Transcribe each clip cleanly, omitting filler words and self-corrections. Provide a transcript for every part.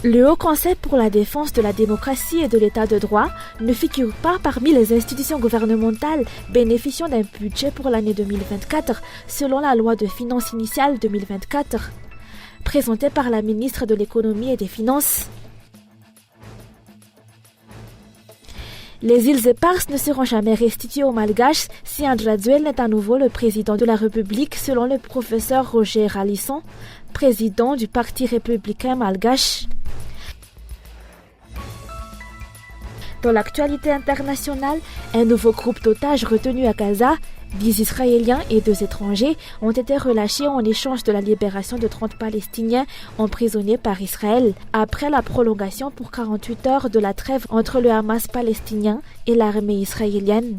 Le Haut Conseil pour la défense de la démocratie et de l'état de droit ne figure pas parmi les institutions gouvernementales bénéficiant d'un budget pour l'année 2024 selon la loi de finances initiale 2024, présentée par la ministre de l'économie et des finances. Les îles éparses ne seront jamais restituées aux Malgaches si Andra Dzuel est à nouveau le président de la République, selon le professeur Roger Ralisson, président du Parti républicain malgache. Dans l'actualité internationale, un nouveau groupe d'otages retenu à Gaza, 10 Israéliens et 2 étrangers, ont été relâchés en échange de la libération de 30 Palestiniens emprisonnés par Israël, après la prolongation pour 48 heures de la trêve entre le Hamas palestinien et l'armée israélienne.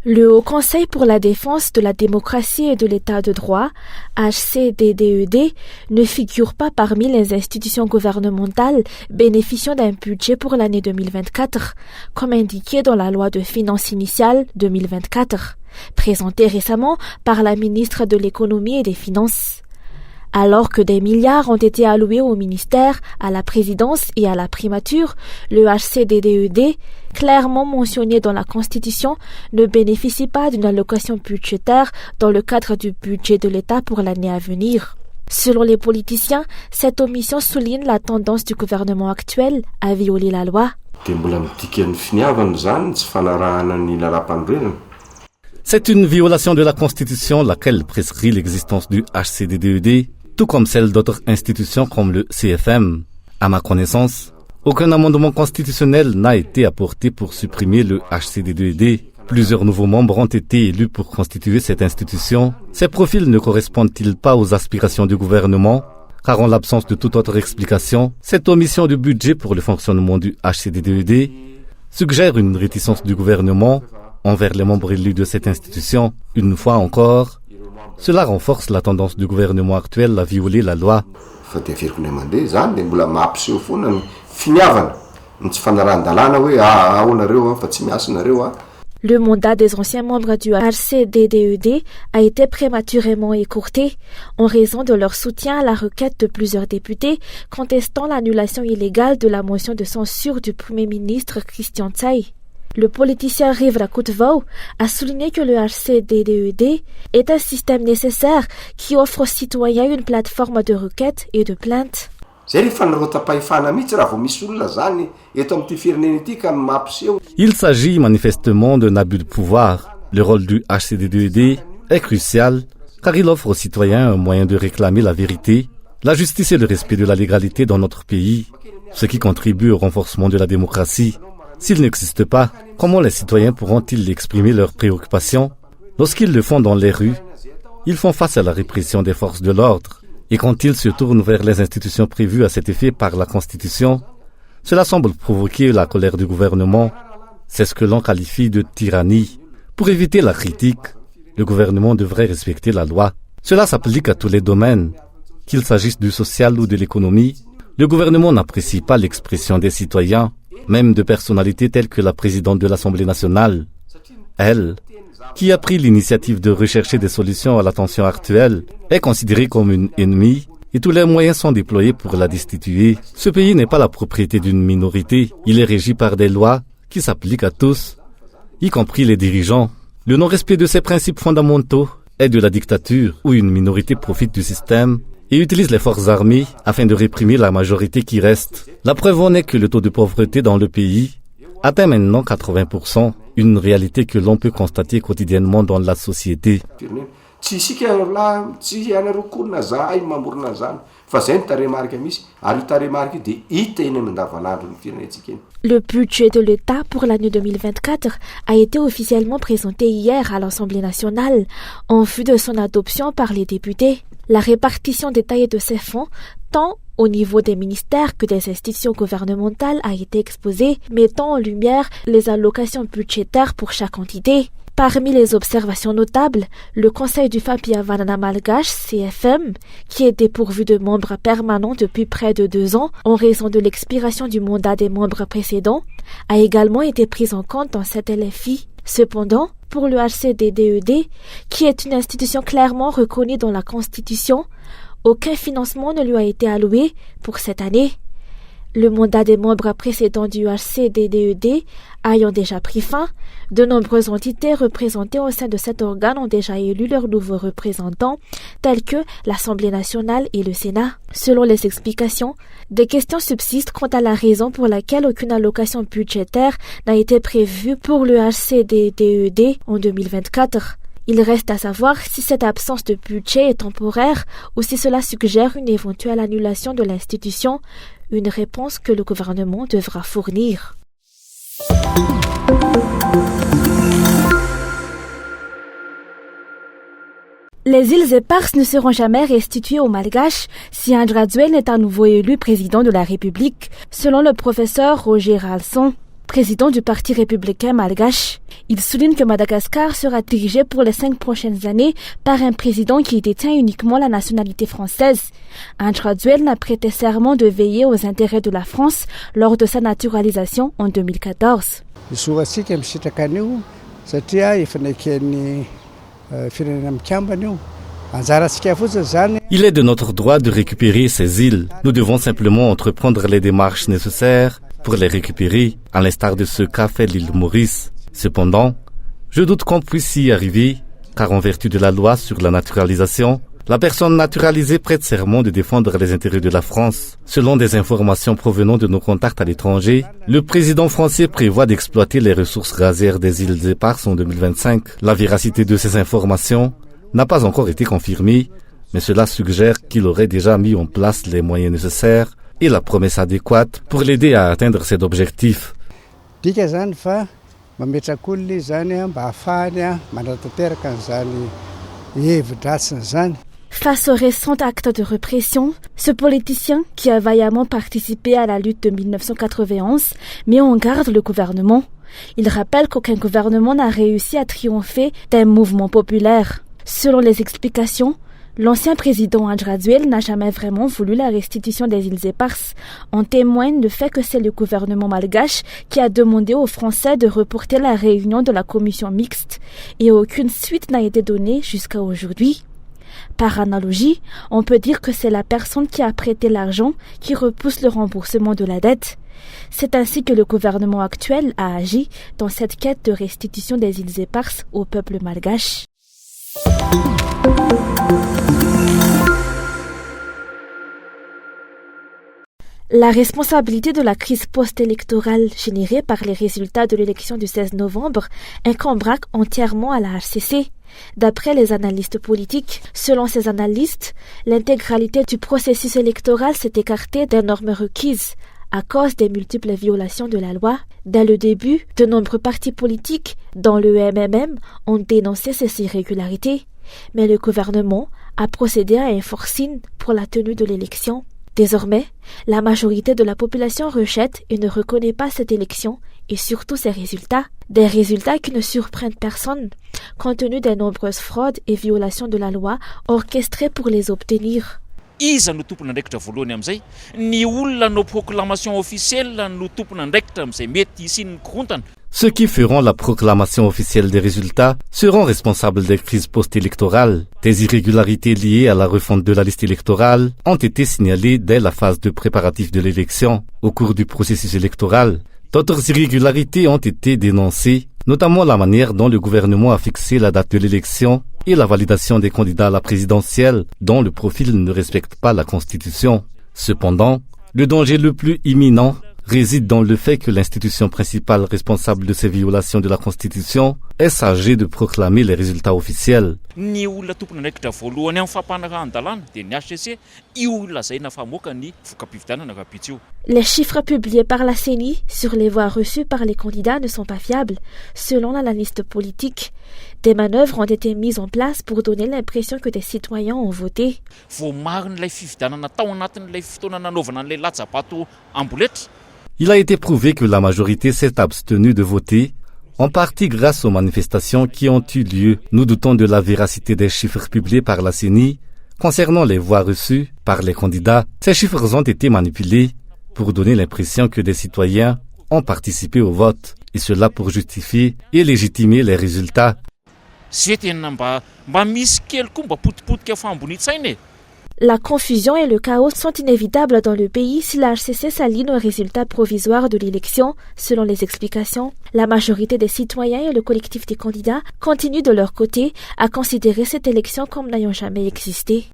Le Haut Conseil pour la défense de la démocratie et de l'état de droit, HCDDED, ne figure pas parmi les institutions gouvernementales bénéficiant d'un budget pour l'année 2024, comme indiqué dans la loi de finances initiale 2024, présentée récemment par la ministre de l'économie et des finances. Alors que des milliards ont été alloués au ministère, à la présidence et à la primature, le HCDDED, clairement mentionné dans la Constitution, ne bénéficie pas d'une allocation budgétaire dans le cadre du budget de l'État pour l'année à venir. Selon les politiciens, cette omission souligne la tendance du gouvernement actuel à violer la loi. C'est une violation de la Constitution, laquelle prescrit l'existence du HCDDED, tout comme celle d'autres institutions comme le CFM. À ma connaissance, aucun amendement constitutionnel n'a été apporté pour supprimer le HCDDED. Plusieurs nouveaux membres ont été élus pour constituer cette institution. Ces profils ne correspondent-ils pas aux aspirations du gouvernement? Car en l'absence de toute autre explication, cette omission du budget pour le fonctionnement du HCDDED suggère une réticence du gouvernement envers les membres élus de cette institution. Une fois encore, cela renforce la tendance du gouvernement actuel à violer la loi. Le mandat des anciens membres du HCDDED a été prématurément écourté en raison de leur soutien à la requête de plusieurs députés contestant l'annulation illégale de la motion de censure du Premier ministre Christian Tsai. Le politicien Riv Rakutvau a souligné que le HCDDED est un système nécessaire qui offre aux citoyens une plateforme de requête et de plainte. Il s'agit manifestement d'un abus de pouvoir. Le rôle du HCDDED est crucial car il offre aux citoyens un moyen de réclamer la vérité, la justice et le respect de la légalité dans notre pays, ce qui contribue au renforcement de la démocratie. S'il n'existe pas, comment les citoyens pourront-ils exprimer leurs préoccupations? Lorsqu'ils le font dans les rues, ils font face à la répression des forces de l'ordre. Et quand ils se tournent vers les institutions prévues à cet effet par la Constitution, cela semble provoquer la colère du gouvernement. C'est ce que l'on qualifie de tyrannie. Pour éviter la critique, le gouvernement devrait respecter la loi. Cela s'applique à tous les domaines, qu'il s'agisse du social ou de l'économie. Le gouvernement n'apprécie pas l'expression des citoyens, même de personnalités telles que la présidente de l'Assemblée nationale. Elle, qui a pris l'initiative de rechercher des solutions à la tension actuelle, est considérée comme une ennemie et tous les moyens sont déployés pour la destituer. Ce pays n'est pas la propriété d'une minorité, il est régi par des lois qui s'appliquent à tous, y compris les dirigeants. Le non-respect de ces principes fondamentaux est de la dictature où une minorité profite du système et utilise les forces armées afin de réprimer la majorité qui reste. La preuve en est que le taux de pauvreté dans le pays atteint maintenant 80%, une réalité que l'on peut constater quotidiennement dans la société. Le budget de l'État pour l'année 2024 a été officiellement présenté hier à l'Assemblée nationale en vue de son adoption par les députés. La répartition détaillée de ces fonds, tant au niveau des ministères que des institutions gouvernementales, a été exposée, mettant en lumière les allocations budgétaires pour chaque entité. Parmi les observations notables, le Conseil du Fampiavanana Malgache, CFM, qui est dépourvu de membres permanents depuis près de 2 ans en raison de l'expiration du mandat des membres précédents, a également été pris en compte dans cette LFI. Cependant, pour le HCDDED, qui est une institution clairement reconnue dans la Constitution, aucun financement ne lui a été alloué pour cette année. Le mandat des membres précédents du HCDDED ayant déjà pris fin, de nombreuses entités représentées au sein de cet organe ont déjà élu leurs nouveaux représentants, tels que l'Assemblée nationale et le Sénat. Selon les explications, des questions subsistent quant à la raison pour laquelle aucune allocation budgétaire n'a été prévue pour le HCDDED en 2024. Il reste à savoir si cette absence de budget est temporaire ou si cela suggère une éventuelle annulation de l'institution, une réponse que le gouvernement devra fournir. Les îles éparses ne seront jamais restituées aux Malgaches si André Duel est à nouveau élu président de la République, selon le professeur Roger Ralson, président du Parti républicain malgache. Il souligne que Madagascar sera dirigé pour les 5 prochaines années par un président qui détient uniquement la nationalité française. André Duel n'a prêté serment de veiller aux intérêts de la France lors de sa naturalisation en 2014. Il est de notre droit de récupérer ces îles. Nous devons simplement entreprendre les démarches nécessaires pour les récupérer, à l'instar de ce qu'a fait l'île Maurice. Cependant, je doute qu'on puisse y arriver, car en vertu de la loi sur la naturalisation, la personne naturalisée prête serment de défendre les intérêts de la France. Selon des informations provenant de nos contacts à l'étranger, le président français prévoit d'exploiter les ressources gazières des îles éparses en 2025. La véracité de ces informations n'a pas encore été confirmée, mais cela suggère qu'il aurait déjà mis en place les moyens nécessaires et la promesse adéquate pour l'aider à atteindre cet objectif. Face au récent acte de répression, ce politicien, qui a vaillamment participé à la lutte de 1991, met en garde le gouvernement. Il rappelle qu'aucun gouvernement n'a réussi à triompher d'un mouvement populaire. Selon les explications, l'ancien président André Duel n'a jamais vraiment voulu la restitution des îles éparses. En témoigne le fait que c'est le gouvernement malgache qui a demandé aux Français de reporter la réunion de la commission mixte et aucune suite n'a été donnée jusqu'à aujourd'hui. Par analogie, on peut dire que c'est la personne qui a prêté l'argent qui repousse le remboursement de la dette. C'est ainsi que le gouvernement actuel a agi dans cette quête de restitution des îles éparses au peuple malgache. La responsabilité de la crise post-électorale générée par les résultats de l'élection du 16 novembre incombera entièrement à la HCC. D'après les analystes politiques, selon ces analystes, l'intégralité du processus électoral s'est écartée des normes requises à cause des multiples violations de la loi. Dès le début, de nombreux partis politiques, dont le MMM, ont dénoncé ces irrégularités. Mais le gouvernement a procédé à un forcing pour la tenue de l'élection. Désormais, la majorité de la population rejette et ne reconnaît pas cette élection et surtout ses résultats. Des résultats qui ne surprennent personne, compte tenu des nombreuses fraudes et violations de la loi orchestrées pour les obtenir. Iza no tompona andraikitra voalohany amin'izay ny olona no proclamation officielle no tompona andraikitra amin'izay mety isiany korontana. Ceux qui feront la proclamation officielle des résultats seront responsables des crises post-électorales. Des irrégularités liées à la refonte de la liste électorale ont été signalées dès la phase de préparatif de l'élection. Au cours du processus électoral, d'autres irrégularités ont été dénoncées, notamment la manière dont le gouvernement a fixé la date de l'élection et la validation des candidats à la présidentielle dont le profil ne respecte pas la Constitution. Cependant, le danger le plus imminent réside dans le fait que l'institution principale responsable de ces violations de la Constitution est chargée de proclamer les résultats officiels. Ny olona tompona andraikitra voalohany amin'ny fampanarahan-dalàna dia ny HCC io lazaina famoaka ny voka-pividianana rapitio. Les chiffres publiés par la CENI sur les voix reçues par les candidats ne sont pas fiables, selon l'analyste politique. Des manœuvres ont été mises en place pour donner l'impression que des citoyens ont voté. Vao marin'ilay fividianana tao anatin'ilay fotoana nanaovana an'ilay latsa-bato amboletra. Il a été prouvé que la majorité s'est abstenue de voter En partie grâce aux manifestations qui ont eu lieu, nous doutons de la véracité des chiffres publiés par la CENI concernant les voix reçues par les candidats. Ces chiffres ont été manipulés pour donner l'impression que des citoyens ont participé au vote, et cela pour justifier et légitimer les résultats. La confusion et le chaos sont inévitables dans le pays si la HCC s'aligne aux résultats provisoires de l'élection. Selon les explications, la majorité des citoyens et le collectif des candidats continuent de leur côté à considérer cette élection comme n'ayant jamais existé.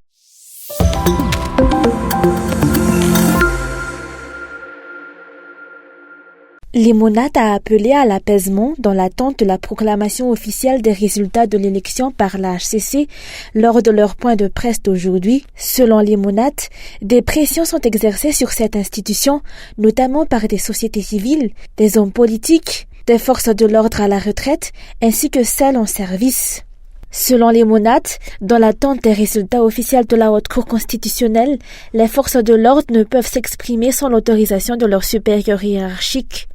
Limonade a appelé à l'apaisement dans l'attente de la proclamation officielle des résultats de l'élection par la HCC lors de leur point de presse d'aujourd'hui. Selon Limonade, des pressions sont exercées sur cette institution, notamment par des sociétés civiles, des hommes politiques, des forces de l'ordre à la retraite, ainsi que celles en service. Selon Limonade, dans l'attente des résultats officiels de la Haute Cour constitutionnelle, les forces de l'ordre ne peuvent s'exprimer sans l'autorisation de leurs supérieurs hiérarchiques.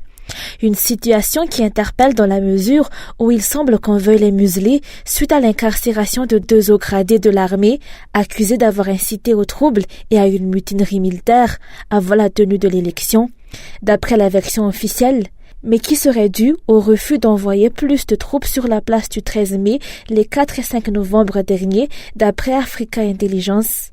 Une situation qui interpelle dans la mesure où il semble qu'on veuille les museler suite à l'incarcération de 2 hauts gradés de l'armée accusés d'avoir incité au trouble et à une mutinerie militaire avant la tenue de l'élection, d'après la version officielle, mais qui serait due au refus d'envoyer plus de troupes sur la place du 13 mai les 4 et 5 novembre derniers, d'après Africa Intelligence.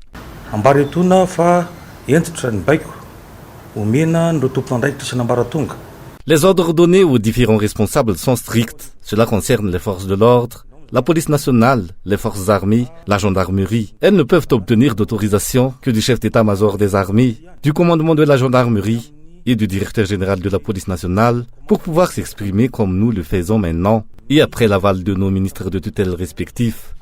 Les ordres donnés aux différents responsables sont stricts. Cela concerne les forces de l'ordre, la police nationale, les forces armées, la gendarmerie. Elles ne peuvent obtenir d'autorisation que du chef d'état-major des armées, du commandement de la gendarmerie et du directeur général de la police nationale pour pouvoir s'exprimer comme nous le faisons maintenant et après l'aval de nos ministres de tutelle respectifs.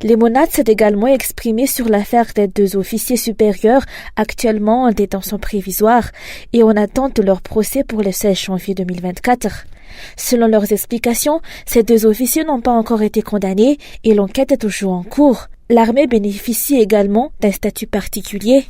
Limonade s'est également exprimé sur l'affaire des 2 officiers supérieurs actuellement en détention provisoire et en attente de leur procès pour le 16 janvier 2024. Selon leurs explications, ces 2 officiers n'ont pas encore été condamnés et l'enquête est toujours en cours. L'armée bénéficie également d'un statut particulier.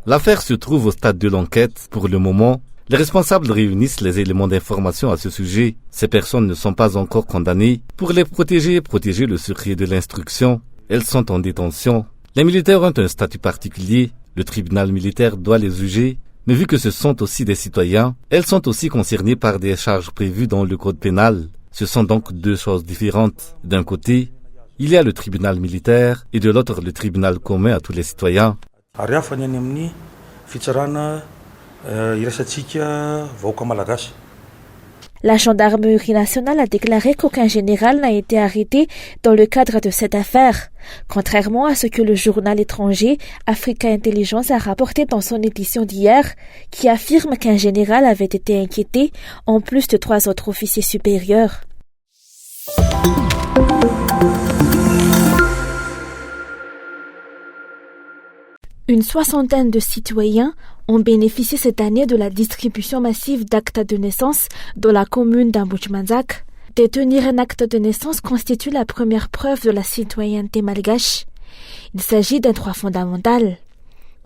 L'affaire se trouve au stade de l'enquête pour le moment. Les responsables réunissent les éléments d'information à ce sujet. Ces personnes ne sont pas encore condamnées. Pour les protéger et protéger le secret de l'instruction, elles sont en détention. Les militaires ont un statut particulier. Le tribunal militaire doit les juger. Mais vu que ce sont aussi des citoyens, elles sont aussi concernées par des charges prévues dans le code pénal. Ce sont donc 2 choses différentes. D'un côté, il y a le tribunal militaire et de l'autre le tribunal commun à tous les citoyens. La gendarmerie nationale a déclaré qu'aucun général n'a été arrêté dans le cadre de cette affaire, contrairement à ce que le journal étranger Africa Intelligence a rapporté dans son édition d'hier, qui affirme qu'un général avait été inquiété, en plus de 3 autres officiers supérieurs. Une 60aine de citoyens ont bénéficié cette année de la distribution massive d'actes de naissance dans la commune d'Amboujmanzak. Détenir un acte de naissance constitue la première preuve de la citoyenneté malgache. Il s'agit d'un droit fondamental.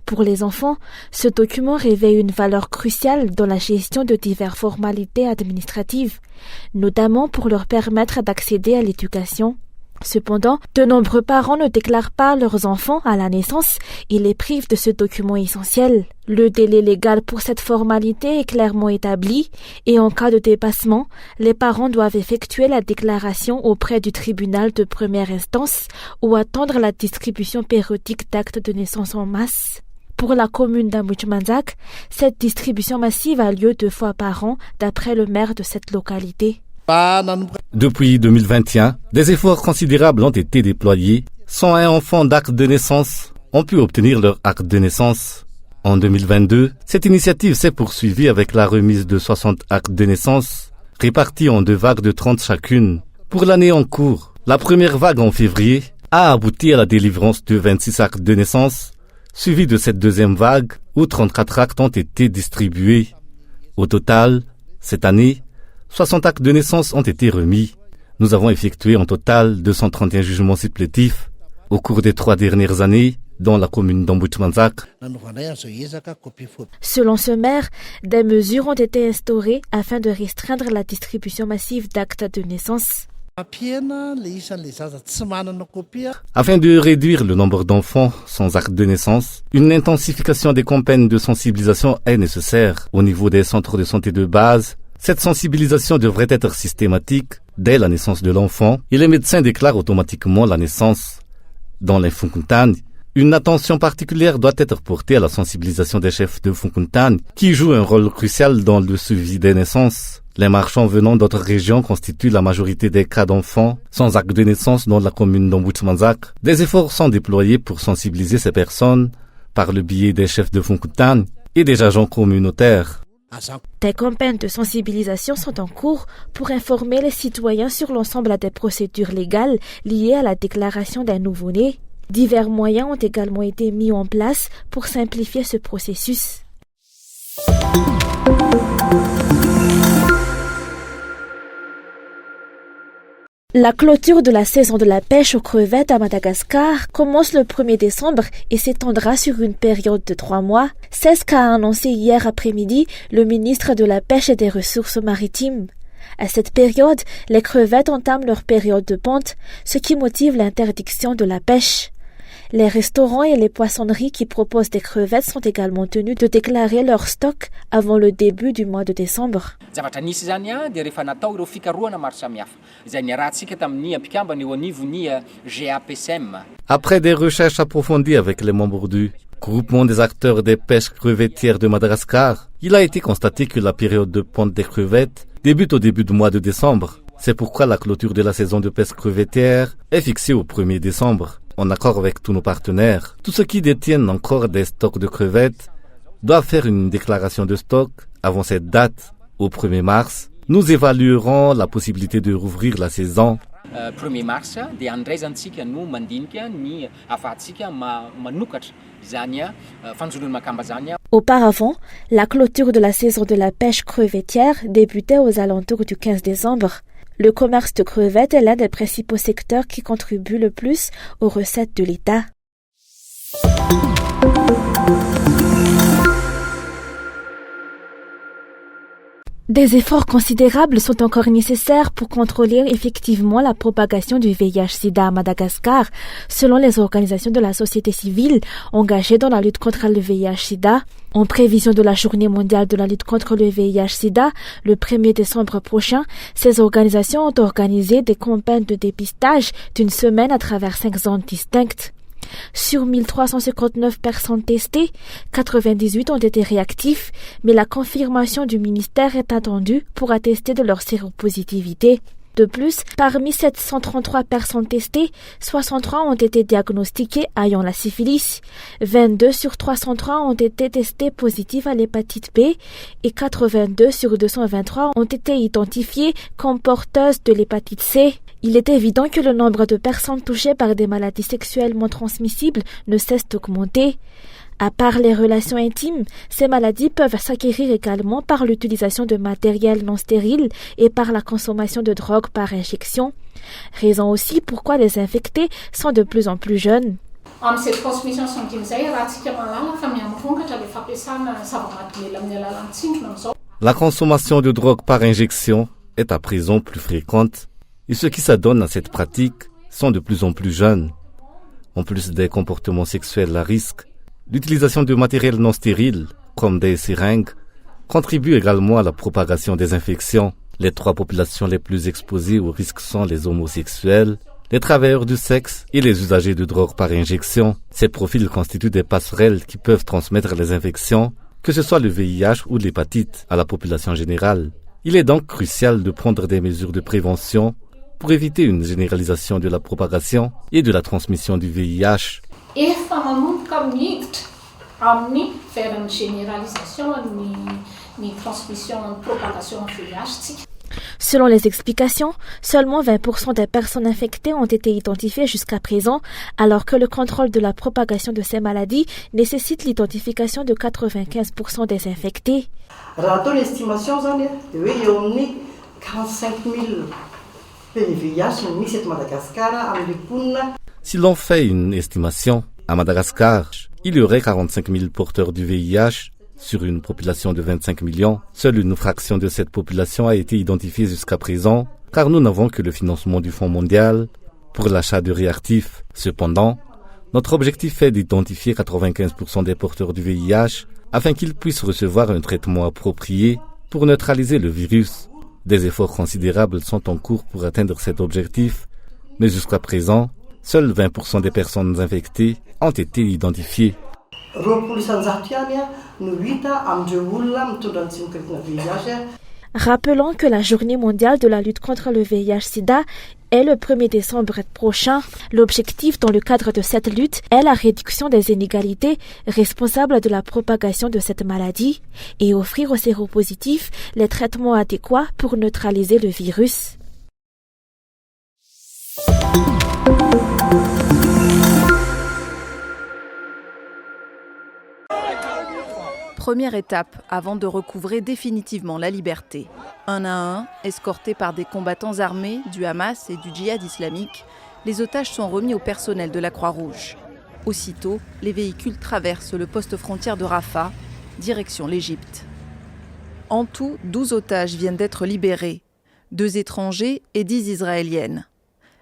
Pour les enfants, ce document revêt une valeur cruciale dans la gestion de diverses formalités administratives, notamment pour leur permettre d'accéder à l'éducation. Cependant, de nombreux parents ne déclarent pas leurs enfants à la naissance et les privent de ce document essentiel. Le délai légal pour cette formalité est clairement établi et en cas de dépassement, les parents doivent effectuer la déclaration auprès du tribunal de première instance ou attendre la distribution périodique d'actes de naissance en masse. Pour la commune d'Amboujmanzak, cette distribution massive a lieu 2 fois par an d'après le maire de cette localité. Depuis 2021, des efforts considérables ont été déployés. 101 enfants d'actes de naissance ont pu obtenir leur acte de naissance. En 2022, cette initiative s'est poursuivie avec la remise de 60 actes de naissance, répartis en 2 vagues de 30 chacune. Pour l'année en cours, la première vague en février a abouti à la délivrance de 26 actes de naissance, suivie de cette deuxième vague où 34 actes ont été distribués. Au total, cette année, 60 actes de naissance ont été remis. Nous avons effectué en total 231 jugements supplétifs. Au cours des 3 dernières années, dans la commune d'Ambohitrimanjaka. Selon ce maire, des mesures ont été instaurées afin de restreindre la distribution massive d'actes de naissance. Afin de réduire le nombre d'enfants sans acte de naissance, une intensification des campagnes de sensibilisation est nécessaire au niveau des centres de santé de base. Cette sensibilisation devrait être systématique dès la naissance de l'enfant et les médecins déclarent automatiquement la naissance. Dans les Fonkontane, une attention particulière doit être portée à la sensibilisation des chefs de Fonkontane qui jouent un rôle crucial dans le suivi des naissances. Les marchands venant d'autres régions constituent la majorité des cas d'enfants sans acte de naissance dans la commune d'Ambohitrimanjaka. Des efforts sont déployés pour sensibiliser ces personnes par le biais des chefs de Fonkontane et des agents communautaires. Des campagnes de sensibilisation sont en cours pour informer les citoyens sur l'ensemble des procédures légales liées à la déclaration d'un nouveau-né. Divers moyens ont également été mis en place pour simplifier ce processus. La clôture de la saison de la pêche aux crevettes à Madagascar commence le 1er décembre et s'étendra sur une période de 3 mois. C'est ce qu'a annoncé hier après-midi le ministre de la Pêche et des Ressources maritimes. À cette période, les crevettes entament leur période de ponte, ce qui motive l'interdiction de la pêche. Les restaurants et les poissonneries qui proposent des crevettes sont également tenus de déclarer leur stock avant le début du mois de décembre. Après des recherches approfondies avec les membres du groupement des acteurs des pêches crevettières de Madagascar, il a été constaté que la période de ponte des crevettes débute au début du mois de décembre. C'est pourquoi la clôture de la saison de pêche crevettière est fixée au 1er décembre. En accord avec tous nos partenaires, tous ceux qui détiennent encore des stocks de crevettes doivent faire une déclaration de stock avant cette date, au 1er mars. Nous évaluerons la possibilité de rouvrir la saison. 1er mars, Auparavant, la clôture de la saison de la pêche crevettière débutait aux alentours du 15 décembre. Le commerce de crevettes est l'un des principaux secteurs qui contribue le plus aux recettes de l'État. Des efforts considérables sont encore nécessaires pour contrôler effectivement la propagation du VIH-Sida à Madagascar, selon les organisations de la société civile engagées dans la lutte contre le VIH-Sida. En prévision de la Journée mondiale de la lutte contre le VIH-Sida, le 1er décembre prochain, ces organisations ont organisé des campagnes de dépistage d'une semaine à travers 5 zones distinctes. Sur 1359 personnes testées, 98 ont été réactifs, mais la confirmation du ministère est attendue pour attester de leur séropositivité. De plus, parmi 733 personnes testées, 63 ont été diagnostiquées ayant la syphilis, 22 sur 303 ont été testées positives à l'hépatite B et 82 sur 223 ont été identifiées comme porteuses de l'hépatite C. Il est évident que le nombre de personnes touchées par des maladies sexuellement transmissibles ne cesse d'augmenter. À part les relations intimes, ces maladies peuvent s'acquérir également par l'utilisation de matériel non stérile et par la consommation de drogues par injection. Raison aussi pourquoi les infectés sont de plus en plus jeunes. La consommation de drogue par injection est à présent plus fréquente et ceux qui s'adonnent à cette pratique sont de plus en plus jeunes. En plus des comportements sexuels à risque, l'utilisation de matériel non stérile, comme des seringues, contribue également à la propagation des infections. Les 3 populations les plus exposées au risque sont les homosexuels, les travailleurs du sexe et les usagers de drogue par injection. Ces profils constituent des passerelles qui peuvent transmettre les infections, que ce soit le VIH ou l'hépatite, à la population générale. Il est donc crucial de prendre des mesures de prévention pour éviter une généralisation de la propagation et de la transmission du VIH. Selon les explications, seulement 20% des personnes infectées ont été identifiées jusqu'à présent, alors que le contrôle de la propagation de ces maladies nécessite l'identification de 95% des infectés. Raha l'estimation, 45 000 VIH misy eto Madagasikara amin'ny ponina. Si l'on fait une estimation, à Madagascar, il y aurait 45 000 porteurs du VIH sur une population de 25 millions. Seule une fraction de cette population a été identifiée jusqu'à présent, car nous n'avons que le financement du Fonds mondial pour l'achat de réactifs. Cependant, notre objectif est d'identifier 95% des porteurs du VIH afin qu'ils puissent recevoir un traitement approprié pour neutraliser le virus. Des efforts considérables sont en cours pour atteindre cet objectif, mais jusqu'à présent, seuls 20% des personnes infectées ont été identifiées. Rappelons que la journée mondiale de la lutte contre le VIH-Sida est le 1er décembre prochain. L'objectif dans le cadre de cette lutte est la réduction des inégalités responsables de la propagation de cette maladie et offrir aux séropositifs les traitements adéquats pour neutraliser le virus. Première étape avant de recouvrer définitivement la liberté. Un à un, escortés par des combattants armés du Hamas et du djihad islamique, les otages sont remis au personnel de la Croix-Rouge. Aussitôt, les véhicules traversent le poste frontière de Rafah, direction l'Égypte. En tout, 12 otages viennent d'être libérés, 2 étrangers et 10 israéliennes.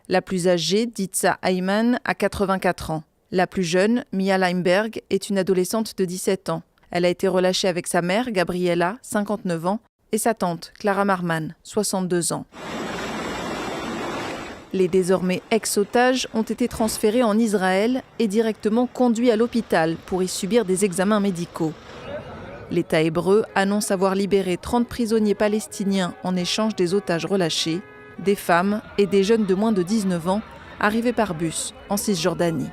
La plus âgée, Ditsa Ayman, a 84 ans. La plus jeune, Mia Limberg, est une adolescente de 17 ans. Elle a été relâchée avec sa mère, Gabriella, 59 ans, et sa tante, Clara Marman, 62 ans. Les désormais ex-otages ont été transférés en Israël et directement conduits à l'hôpital pour y subir des examens médicaux. L'État hébreu annonce avoir libéré 30 prisonniers palestiniens en échange des otages relâchés, des femmes et des jeunes de moins de 19 ans arrivés par bus en Cisjordanie.